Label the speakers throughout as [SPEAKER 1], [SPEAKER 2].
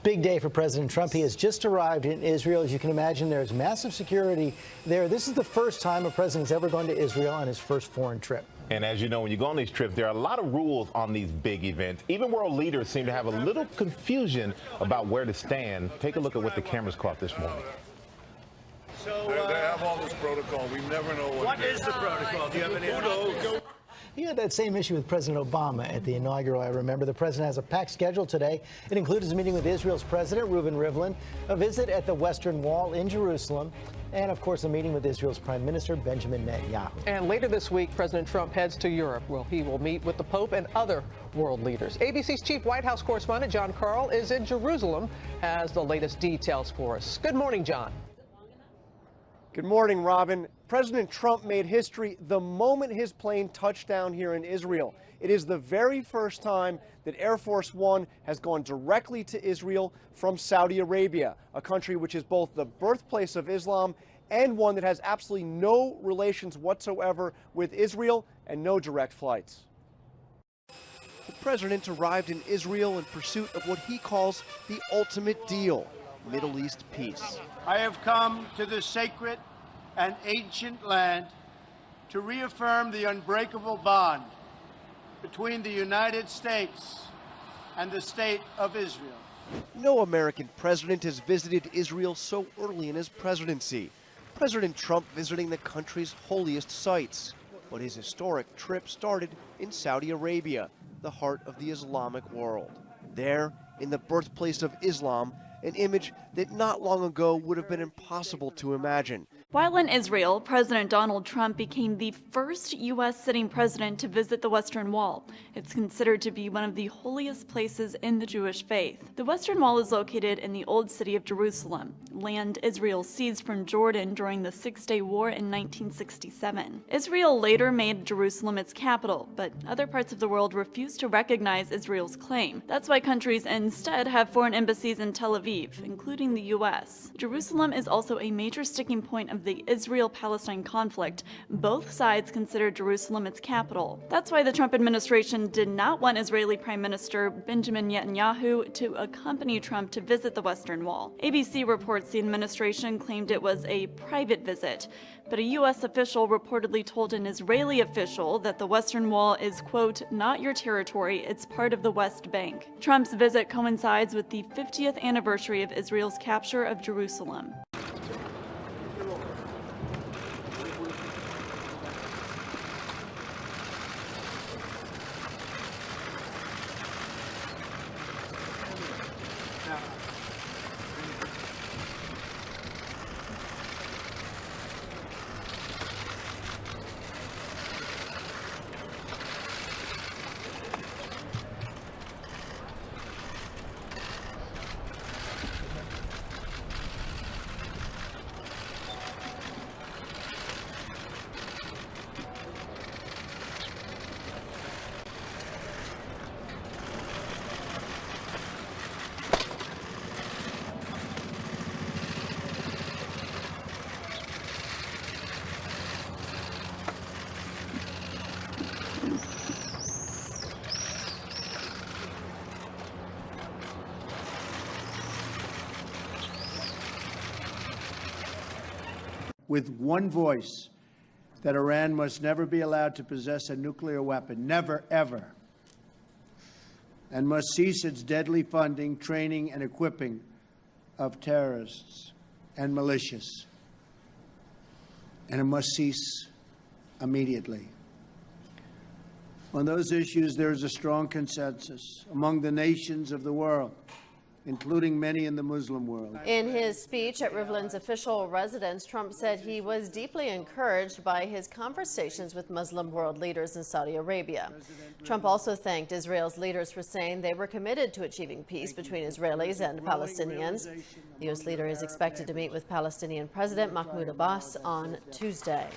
[SPEAKER 1] Big day for President Trump. He has just arrived in Israel. As you can imagine, there's massive security there. This is the first time a president's ever gone to Israel on his first foreign trip.
[SPEAKER 2] And as you know, when you go on these trips, there are a lot of rules on these big events. Even world leaders seem to have a little confusion about where to stand. Take a look at what the cameras caught this morning.
[SPEAKER 3] So they have all this protocol. We never know what
[SPEAKER 4] is the protocol? Do you have any idea?
[SPEAKER 1] He had that same issue with President Obama at the inaugural, I remember. The president has a packed schedule today. It includes his meeting with Israel's president, Reuven Rivlin, a visit at the Western Wall in Jerusalem, and, of course, a meeting with Israel's Prime Minister, Benjamin Netanyahu.
[SPEAKER 5] And later this week, President Trump heads to Europe, where he will meet with the Pope and other world leaders. ABC's chief White House correspondent, John Karl, is in Jerusalem, has the latest details for us. Good morning, John.
[SPEAKER 6] Good morning, Robin. President Trump made history the moment his plane touched down here in Israel. It is the very first time that Air Force One has gone directly to Israel from Saudi Arabia, a country which is both the birthplace of Islam and one that has absolutely no relations whatsoever with Israel and no direct flights. The president arrived in Israel in pursuit of what he calls the ultimate deal, Middle East peace.
[SPEAKER 7] I have come to this sacred and ancient land to reaffirm the unbreakable bond between the United States and the State of Israel.
[SPEAKER 6] No American president has visited Israel so early in his presidency. President Trump visiting the country's holiest sites. But his historic trip started in Saudi Arabia, the heart of the Islamic world. There, in the birthplace of Islam, an image that not long ago would have been impossible to imagine.
[SPEAKER 8] While in Israel, President Donald Trump became the first U.S. sitting president to visit the Western Wall. It's considered to be one of the holiest places in the Jewish faith. The Western Wall is located in the Old City of Jerusalem, land Israel seized from Jordan during the Six-Day War in 1967. Israel later made Jerusalem its capital, but other parts of the world refused to recognize Israel's claim. That's why countries instead have foreign embassies in Tel Aviv, including the U.S. Jerusalem is also a major sticking point of the Israel-Palestine conflict. Both sides consider Jerusalem its capital. That's why the Trump administration did not want Israeli Prime Minister Benjamin Netanyahu to accompany Trump to visit the Western Wall. ABC reports the administration claimed it was a private visit, but a U.S. official reportedly told an Israeli official that the Western Wall is, quote, not your territory, it's part of the West Bank. Trump's visit coincides with the 50th anniversary of Israel's capture of Jerusalem.
[SPEAKER 9] With one voice, that Iran must never be allowed to possess a nuclear weapon, never, ever, and must cease its deadly funding, training, and equipping of terrorists and militias. And it must cease immediately. On those issues, there is a strong consensus among the nations of the world, including many in the Muslim world.
[SPEAKER 10] In his speech at Rivlin's official residence, Trump said he was deeply encouraged by his conversations with Muslim world leaders in Saudi Arabia. Trump also thanked Israel's leaders for saying they were committed to achieving peace between Israelis and Palestinians. The U.S. leader is expected to meet with Palestinian President Mahmoud Abbas on Tuesday.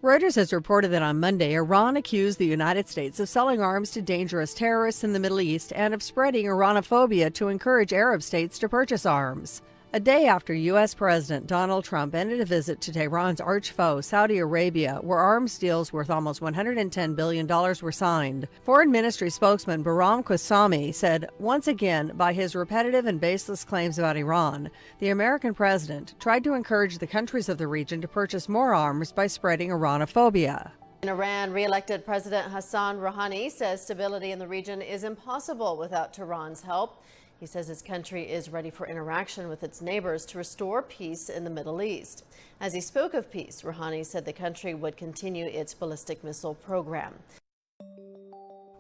[SPEAKER 11] Reuters has reported that on Monday, Iran accused the United States of selling arms to dangerous terrorists in the Middle East and of spreading Iranophobia to encourage Arab states to purchase arms. A day after U.S. President Donald Trump ended a visit to Tehran's arch foe, Saudi Arabia, where arms deals worth almost $110 billion were signed, Foreign Ministry spokesman Bahram Quessami said, once again, by his repetitive and baseless claims about Iran, the American president tried to encourage the countries of the region to purchase more arms by spreading Iranophobia.
[SPEAKER 10] In Iran, re-elected President Hassan Rouhani says stability in the region is impossible without Tehran's help. He says his country is ready for interaction with its neighbors to restore peace in the Middle East. As he spoke of peace, Rouhani said the country would continue its ballistic missile program.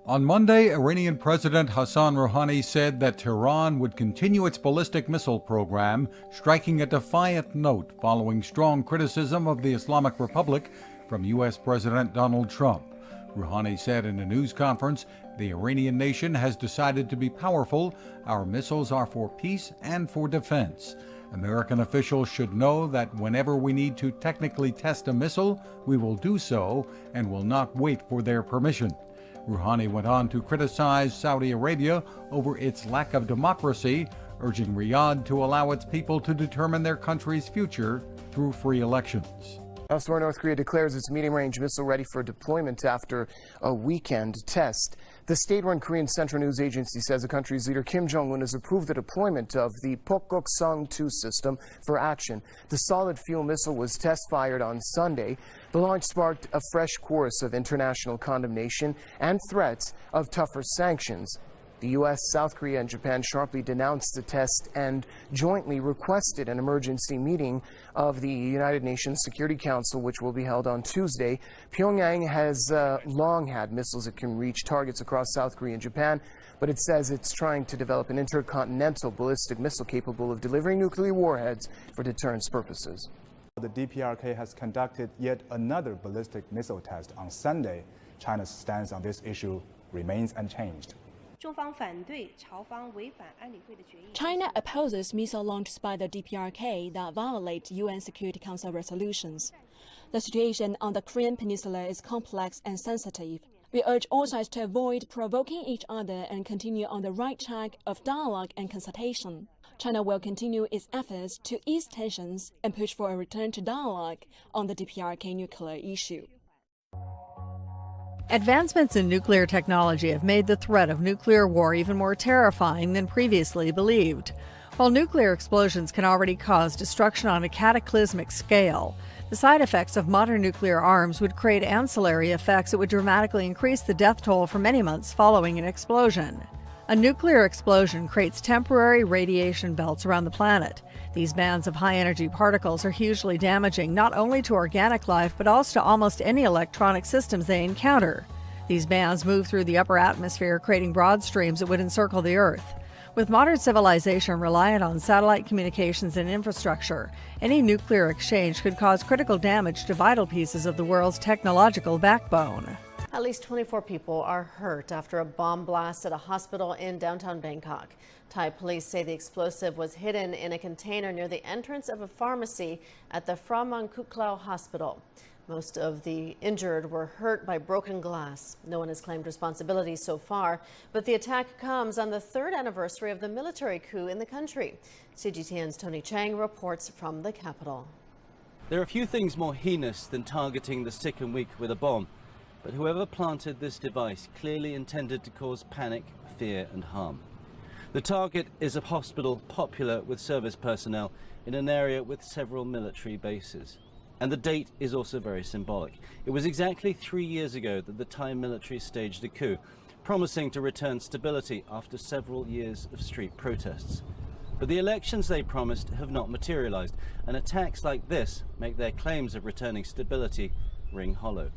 [SPEAKER 12] On Monday, Iranian President Hassan Rouhani said that Tehran would continue its ballistic missile program, striking a defiant note following strong criticism of the Islamic Republic from U.S. President Donald Trump. Rouhani said in a news conference, the Iranian nation has decided to be powerful. Our missiles are for peace and for defense. American officials should know that whenever we need to technically test a missile, we will do so and will not wait for their permission. Rouhani went on to criticize Saudi Arabia over its lack of democracy, urging Riyadh to allow its people to determine their country's future through free elections.
[SPEAKER 13] Elsewhere, North Korea declares its medium-range missile ready for deployment after a weekend test. The state-run Korean Central News Agency says the country's leader Kim Jong-un has approved the deployment of the Pokgoksong-2 system for action. The solid-fuel missile was test-fired on Sunday. The launch sparked a fresh chorus of international condemnation and threats of tougher sanctions. The U.S., South Korea, and Japan sharply denounced the test and jointly requested an emergency meeting of the United Nations Security Council, which will be held on Tuesday. Pyongyang has long had missiles that can reach targets across South Korea and Japan, but it says it's trying to develop an intercontinental ballistic missile capable of delivering nuclear warheads for deterrence purposes.
[SPEAKER 14] The DPRK has conducted yet another ballistic missile test on Sunday. China's stance on this issue remains unchanged.
[SPEAKER 15] China opposes missile launches by the DPRK that violate UN Security Council resolutions. The situation on the Korean Peninsula is complex and sensitive. We urge all sides to avoid provoking each other and continue on the right track of dialogue and consultation. China will continue its efforts to ease tensions and push for a return to dialogue on the DPRK nuclear issue.
[SPEAKER 11] Advancements in nuclear technology have made the threat of nuclear war even more terrifying than previously believed. While nuclear explosions can already cause destruction on a cataclysmic scale, the side effects of modern nuclear arms would create ancillary effects that would dramatically increase the death toll for many months following an explosion. A nuclear explosion creates temporary radiation belts around the planet. These bands of high-energy particles are hugely damaging not only to organic life but also to almost any electronic systems they encounter. These bands move through the upper atmosphere, creating broad streams that would encircle the Earth. With modern civilization reliant on satellite communications and infrastructure, any nuclear exchange could cause critical damage to vital pieces of the world's technological backbone.
[SPEAKER 10] At least 24 people are hurt after a bomb blast at a hospital in downtown Bangkok. Thai police say the explosive was hidden in a container near the entrance of a pharmacy at the Phra Mang Kut Klao Hospital. Most of the injured were hurt by broken glass. No one has claimed responsibility so far, but the attack comes on the third anniversary of the military coup in the country. CGTN's Tony Chang reports from the capital.
[SPEAKER 16] There are few things more heinous than targeting the sick and weak with a bomb. But whoever planted this device clearly intended to cause panic, fear and harm. The target is a hospital popular with service personnel in an area with several military bases. And the date is also very symbolic. It was exactly 3 years ago that the Thai military staged a coup, promising to return stability after several years of street protests. But the elections they promised have not materialized, and attacks like this make their claims of returning stability ring hollow.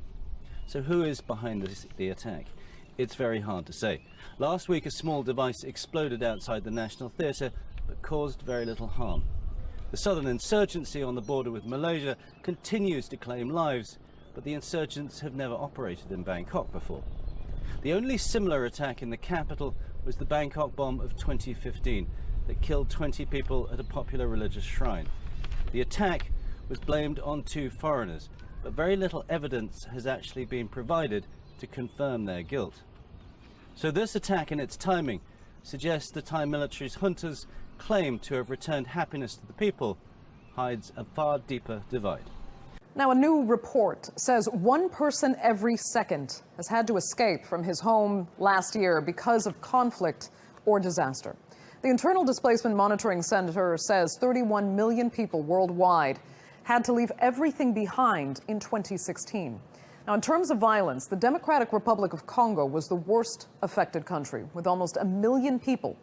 [SPEAKER 16] So who is behind the attack? It's very hard to say. Last week a small device exploded outside the National Theatre but caused very little harm. The southern insurgency on the border with Malaysia continues to claim lives, but the insurgents have never operated in Bangkok before. The only similar attack in the capital was the Bangkok bomb of 2015 that killed 20 people at a popular religious shrine. The attack was blamed on 2 foreigners, but very little evidence has actually been provided to confirm their guilt. So this attack and its timing suggests the Thai military's juntas claim to have returned happiness to the people, hides a far deeper divide.
[SPEAKER 5] Now, a new report says 1 person every second has had to escape from his home last year because of conflict or disaster. The Internal Displacement Monitoring Center says 31 million people worldwide had to leave everything behind in 2016. Now, in terms of violence, the Democratic Republic of Congo was the worst affected country, with almost 1 million people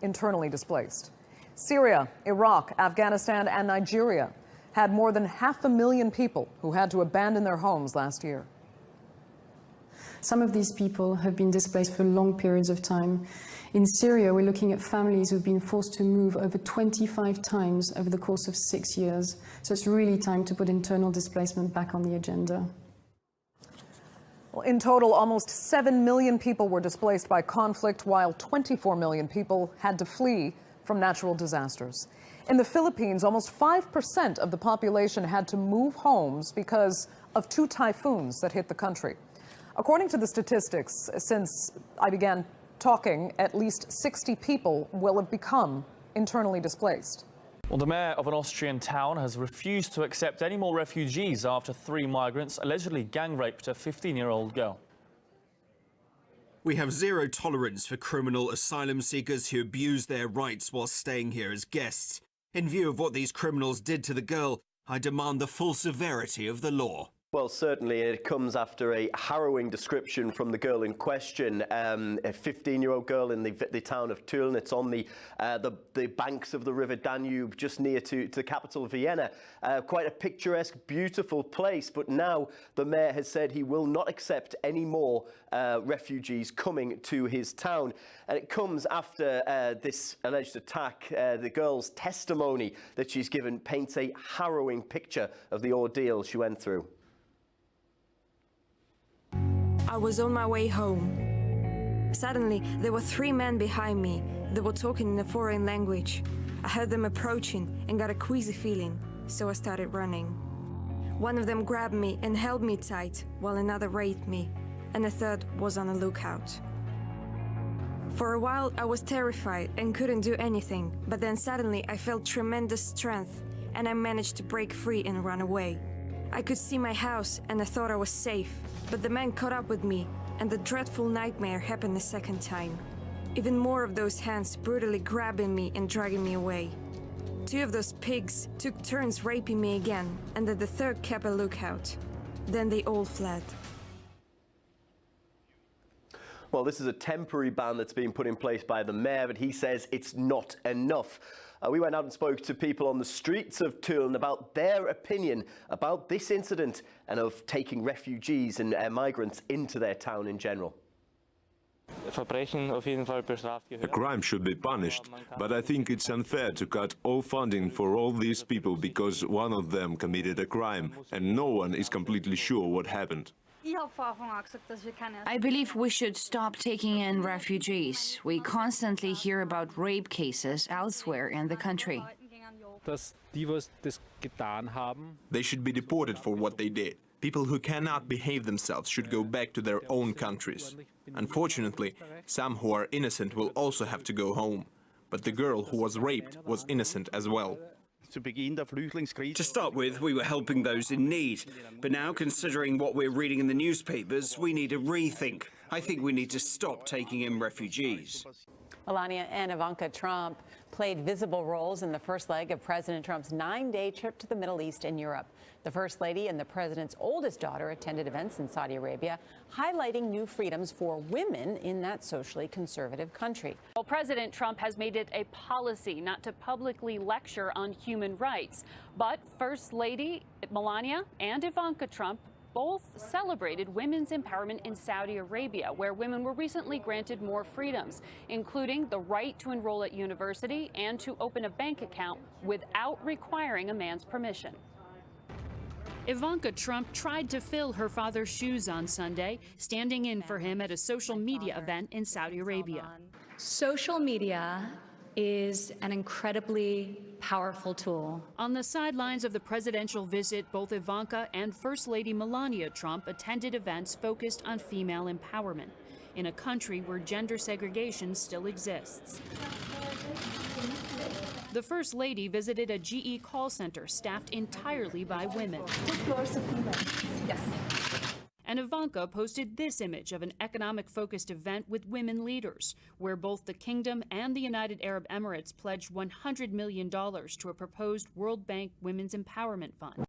[SPEAKER 5] internally displaced. Syria, Iraq, Afghanistan, and Nigeria had more than 500,000 people who had to abandon their homes last year.
[SPEAKER 17] Some of these people have been displaced for long periods of time. In Syria, we're looking at families who've been forced to move over 25 times over the course of 6 years. So it's really time to put internal displacement back on the agenda.
[SPEAKER 5] Well, in total, almost 7 million people were displaced by conflict, while 24 million people had to flee from natural disasters. In the Philippines, almost 5% of the population had to move homes because of 2 typhoons that hit the country. According to the statistics, since I began talking, at least 60 people will have become internally displaced.
[SPEAKER 18] Well, the mayor of an Austrian town has refused to accept any more refugees after 3 migrants allegedly gang-raped a 15-year-old girl.
[SPEAKER 19] We have zero tolerance for criminal asylum seekers who abuse their rights while staying here as guests. In view of what these criminals did to the girl, I demand the full severity of the law.
[SPEAKER 20] Well, certainly it comes after a harrowing description from the girl in question, a 15-year-old girl in the town of Tulln. It's on the banks of the River Danube, just near to the capital, Vienna. Quite a picturesque, beautiful place, but now the mayor has said he will not accept any more refugees coming to his town. And it comes after this alleged attack. The girl's testimony that she's given paints a harrowing picture of the ordeal she went through.
[SPEAKER 21] I was on my way home. Suddenly, there were 3 men behind me. They were talking in a foreign language. I heard them approaching and got a queasy feeling, so I started running. One of them grabbed me and held me tight, while another raped me, and a third was on the lookout. For a while, I was terrified and couldn't do anything, but then suddenly I felt tremendous strength, and I managed to break free and run away. I could see my house and I thought I was safe, but the man caught up with me and the dreadful nightmare happened a second time. Even more of those hands brutally grabbing me and dragging me away. 2 of those pigs took turns raping me again, and then the third kept a lookout. Then they all fled.
[SPEAKER 20] Well, this is a temporary ban that's being put in place by the mayor, but he says it's not enough. We went out and spoke to people on the streets of Tulln about their opinion about this incident and of taking refugees and migrants into their town in general.
[SPEAKER 22] A crime should be punished, but I think it's unfair to cut all funding for all these people because one of them committed a crime and no one is completely sure what happened.
[SPEAKER 23] I believe we should stop taking in refugees. We constantly hear about rape cases elsewhere in the country.
[SPEAKER 22] They should be deported for what they did. People who cannot behave themselves should go back to their own countries. Unfortunately, some who are innocent will also have to go home. But the girl who was raped was innocent as well.
[SPEAKER 24] To start with, we were helping those in need. But now, considering what we're reading in the newspapers, we need a rethink. I think we need to stop taking in refugees.
[SPEAKER 25] Melania and Ivanka Trump played visible roles in the first leg of President Trump's 9-day trip to the Middle East and Europe. The First Lady and the president's oldest daughter attended events in Saudi Arabia, highlighting new freedoms for women in that socially conservative country.
[SPEAKER 26] Well, President Trump has made it a policy not to publicly lecture on human rights. But First Lady Melania and Ivanka Trump both celebrated women's empowerment in Saudi Arabia, where women were recently granted more freedoms, including the right to enroll at university and to open a bank account without requiring a man's permission.
[SPEAKER 27] Ivanka Trump tried to fill her father's shoes on Sunday, standing in for him at a social media event in Saudi Arabia.
[SPEAKER 28] Social media is an incredibly powerful tool.
[SPEAKER 27] On the sidelines of the presidential visit, both Ivanka and First Lady Melania Trump attended events focused on female empowerment in a country where gender segregation still exists. The First Lady visited a GE call center staffed entirely by women.
[SPEAKER 1] Yes.
[SPEAKER 27] And Ivanka posted this image of an economic-focused event with women leaders, where both the Kingdom and the United Arab Emirates pledged $100 million to a proposed World Bank Women's Empowerment Fund.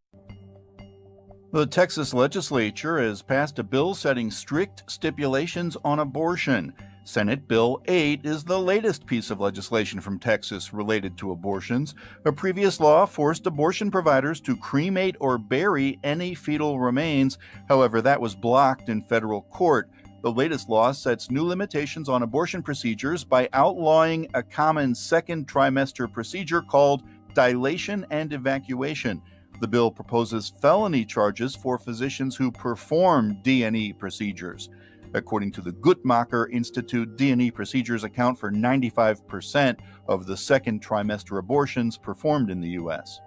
[SPEAKER 2] The Texas legislature has passed a bill setting strict stipulations on abortion. Senate Bill 8 is the latest piece of legislation from Texas related to abortions. A previous law forced abortion providers to cremate or bury any fetal remains. However, that was blocked in federal court. The latest law sets new limitations on abortion procedures by outlawing a common second trimester procedure called dilation and evacuation. The bill proposes felony charges for physicians who perform D&E procedures. According to the Guttmacher Institute, D&E procedures account for 95% of the second trimester abortions performed in the U.S.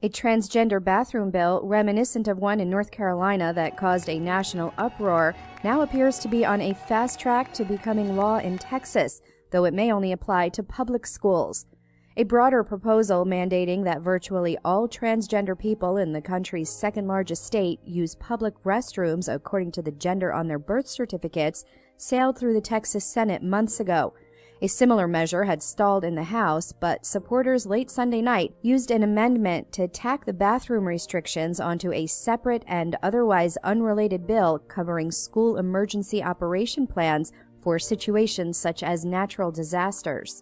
[SPEAKER 3] A transgender bathroom bill, reminiscent of one in North Carolina that caused a national uproar, now appears to be on a fast track to becoming law in Texas, though it may only apply to public schools. A broader proposal mandating that virtually all transgender people in the country's second-largest state use public restrooms according to the gender on their birth certificates sailed through the Texas Senate months ago. A similar measure had stalled in the House, but supporters late Sunday night used an amendment to tack the bathroom restrictions onto a separate and otherwise unrelated bill covering school emergency operation plans for situations such as natural disasters.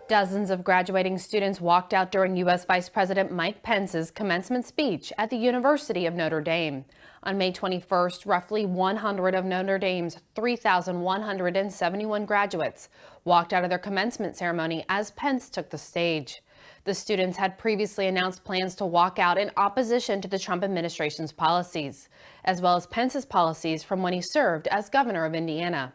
[SPEAKER 4] Dozens of graduating students walked out during U.S. Vice President Mike Pence's commencement speech at the University of Notre Dame. On May 21st, roughly 100 of Notre Dame's 3,171 graduates walked out of their commencement ceremony as Pence took the stage. The students had previously announced plans to walk out in opposition to the Trump administration's policies, as well as Pence's policies from when he served as governor of Indiana.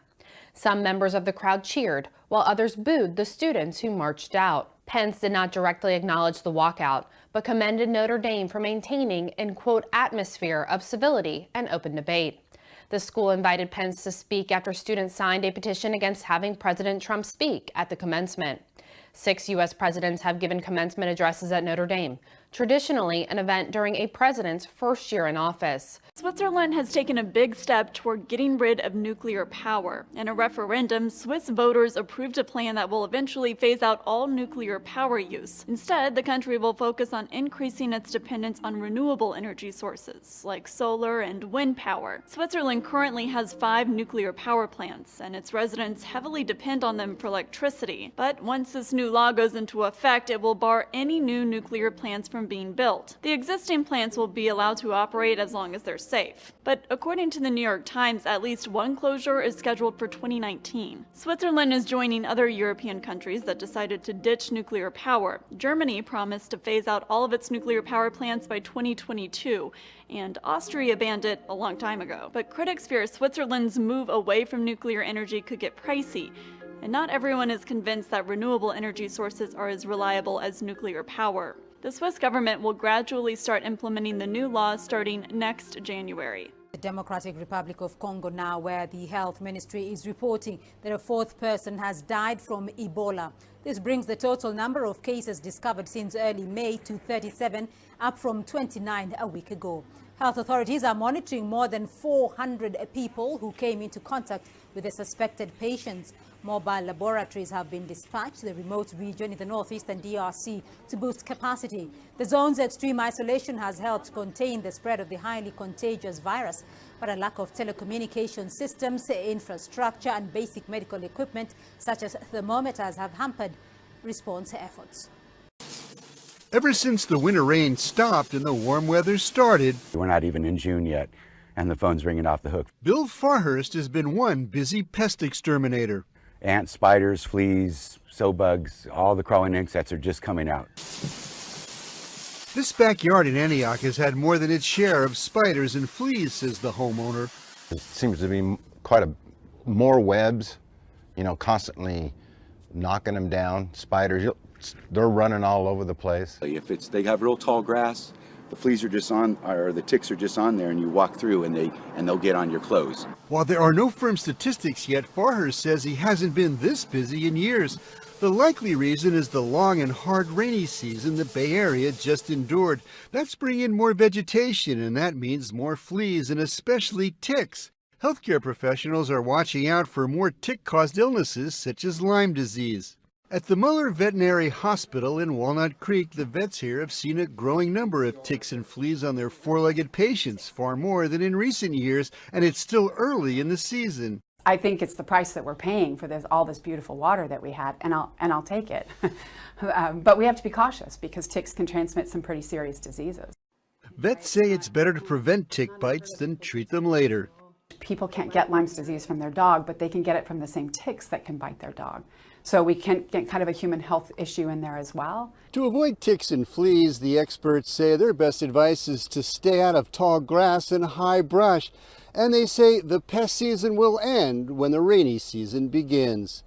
[SPEAKER 4] Some members of the crowd cheered, while others booed the students who marched out. Pence did not directly acknowledge the walkout, but commended Notre Dame for maintaining an, quote, atmosphere of civility and open debate. The school invited Pence to speak after students signed a petition against having President Trump speak at the commencement. 6 U.S. presidents have given commencement addresses at Notre Dame, traditionally an event during a president's first year in office.
[SPEAKER 6] Switzerland has taken a big step toward getting rid of nuclear power. In a referendum, Swiss voters approved a plan that will eventually phase out all nuclear power use. Instead, the country will focus on increasing its dependence on renewable energy sources, like solar and wind power. Switzerland currently has 5 nuclear power plants, and its residents heavily depend on them for electricity. But once this new law goes into effect, it will bar any new nuclear plants from being built. The existing plants will be allowed to operate as long as they're safe. But according to the New York Times, at least one closure is scheduled for 2019. Switzerland is joining other European countries that decided to ditch nuclear power. Germany promised to phase out all of its nuclear power plants by 2022, and Austria banned it a long time ago. But critics fear Switzerland's move away from nuclear energy could get pricey, and not everyone is convinced that renewable energy sources are as reliable as nuclear power. The Swiss government will gradually start implementing the new law starting next January.
[SPEAKER 7] The Democratic Republic of Congo now, where the health ministry is reporting that a 4th person has died from Ebola. This brings the total number of cases discovered since early May to 37, up from 29 a week ago. Health authorities are monitoring more than 400 people who came into contact with the suspected patients. Mobile laboratories have been dispatched to the remote region in the northeastern DRC to boost capacity. The zone's extreme isolation has helped contain the spread of the highly contagious virus, but a lack of telecommunication systems, infrastructure, and basic medical equipment, such as thermometers, have hampered response efforts.
[SPEAKER 8] Ever since the winter rain stopped and the warm weather started,
[SPEAKER 9] we're not even in June yet, and the phone's ringing off the hook.
[SPEAKER 8] Bill Farhurst has been one busy pest exterminator.
[SPEAKER 9] Ants, spiders, fleas, sow bugs, all the crawling insects are just coming out.
[SPEAKER 8] This backyard in Antioch has had more than its share of spiders and fleas, says the homeowner.
[SPEAKER 29] It seems to be quite more webs, constantly knocking them down. Spiders, they're running all over the place.
[SPEAKER 30] If they have real tall grass,
[SPEAKER 9] The fleas are just on, or the ticks are just on there, and you walk through and they'll get on your clothes.
[SPEAKER 8] While there are no firm statistics yet, Farher says he hasn't been this busy in years. The likely reason is the long and hard rainy season the Bay Area just endured. That's bringing in more vegetation, and that means more fleas and especially ticks. Healthcare professionals are watching out for more tick-caused illnesses such as Lyme disease. At the Muller Veterinary Hospital in Walnut Creek, the vets here have seen a growing number of ticks and fleas on their four-legged patients, far more than in recent years, and it's still early in the season.
[SPEAKER 5] I think it's the price that we're paying for all this beautiful water that we had, and I'll take it. But we have to be cautious because ticks can transmit some pretty serious diseases.
[SPEAKER 8] Vets say it's better to prevent tick bites than treat them later.
[SPEAKER 5] People can't get Lyme's disease from their dog, but they can get it from the same ticks that can bite their dog. So we can get kind of a human health issue in there as well.
[SPEAKER 8] To avoid ticks and fleas, the experts say their best advice is to stay out of tall grass and high brush. And they say the pest season will end when the rainy season begins.